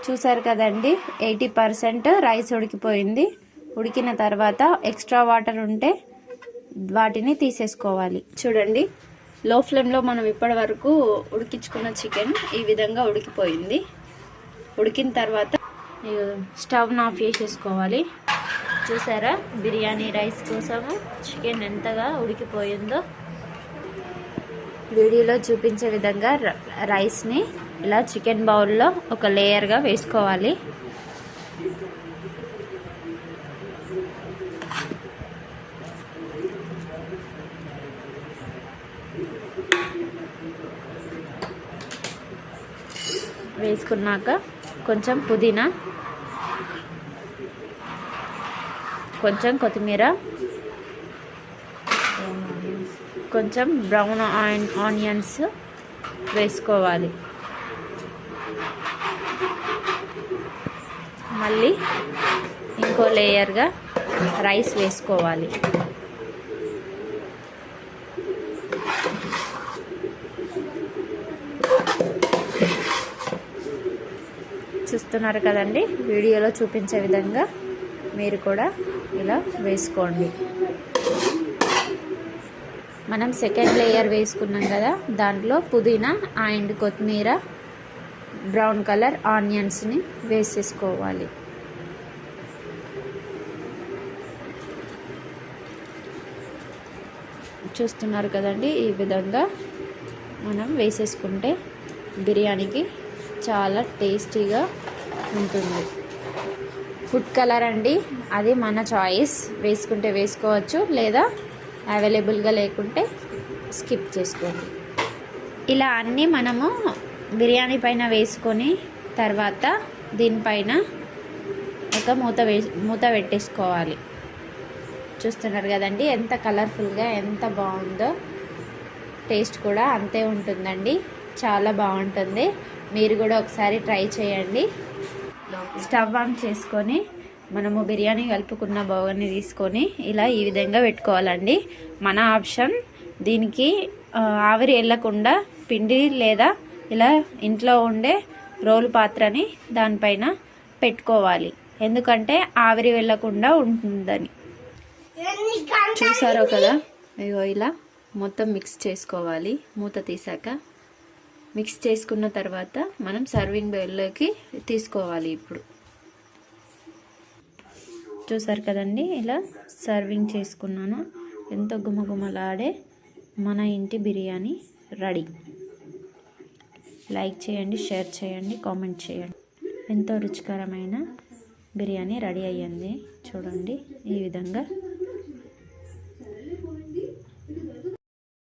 చూసారు కదండి, 80% రైస్ ఉడికిపోయింది. ఉడికిన తర్వాత ఎక్స్ట్రా వాటర్ ఉంటే వాటిని తీసేసుకోవాలి. చూడండి, లో ఫ్లేమ్లో మనం ఇప్పటి వరకు ఉడికించుకున్న చికెన్ ఈ విధంగా ఉడికిపోయింది. ఉడికిన తర్వాత స్టవ్ను ఆఫ్ చేసేసుకోవాలి. చూసారా, బిర్యానీ రైస్ కోసము చికెన్ ఎంతగా ఉడికిపోయిందో. వీడియోలో చూపించే విధంగా రైస్ని ఇలా చికెన్ బౌల్లో ఒక లేయర్గా వేసుకోవాలి. వేసుకున్నాక కొంచెం పుదీనా, కొంచెం కొత్తిమీర, కొంచెం బ్రౌన్ ఆనియన్స్ వేసుకోవాలి. మళ్ళీ ఇంకో లేయర్గా రైస్ వేసుకోవాలి. చూస్తున్నారు కదండి, వీడియోలో చూపించే విధంగా మీరు కూడా ఇలా వేసుకోండి. మనం సెకండ్ లేయర్ వేసుకున్నాం కదా, దాంట్లో పుదీనా అండ్ కొత్తిమీర, బ్రౌన్ కలర్ ఆనియన్స్ని వేసేసుకోవాలి. చూస్తున్నారు కదండి, ఈ విధంగా మనం వేసేసుకుంటే బిర్యానీకి చాలా టేస్టీగా ఉంటుంది. ఫుడ్ కలర్ అండి, అది మన చాయిస్. వేసుకుంటే వేసుకోవచ్చు, లేదా అవైలబుల్గా లేకుంటే స్కిప్ చేసుకోండి. ఇలా అన్నీ మనము బిర్యానీ పైన వేసుకొని తర్వాత దీనిపైన ఒక మూత పెట్టేసుకోవాలి. చూస్తున్నారు కదండి, ఎంత కలర్ఫుల్గా ఎంత బాగుందో. టేస్ట్ కూడా అంతే ఉంటుందండి, చాలా బాగుంటుంది. మీరు కూడా ఒకసారి ట్రై చేయండి. స్టవ్ ఆన్ చేసుకొని మనము బిర్యానీ కలుపుకున్న బౌల్ని తీసుకొని ఇలా ఈ విధంగా పెట్టుకోవాలండి. మన ఆప్షన్. దీనికి ఆవిరి వెళ్ళకుండా పిండి లేదా ఇలా ఇంట్లో ఉండే రోలు పాత్రని దానిపైన పెట్టుకోవాలి, ఎందుకంటే ఆవిరి వెళ్ళకుండా ఉంటుందని. చూసారో కదా, ఇగో ఇలా మొత్తం మిక్స్ చేసుకోవాలి. మూత తీసాక మిక్స్ చేసుకున్న తర్వాత మనం సర్వింగ్ బౌల్లోకి తీసుకోవాలి. ఇప్పుడు చూసారు కదండి, ఇలా సర్వింగ్ చేసుకున్నాను. ఎంతో గుమగుమలాడే మన ఇంటి బిర్యానీ రెడీ. లైక్ చేయండి, షేర్ చేయండి, కామెంట్ చేయండి. ఎంతో రుచికరమైన బిర్యానీ రెడీ అయ్యింది. చూడండి, ఈ విధంగా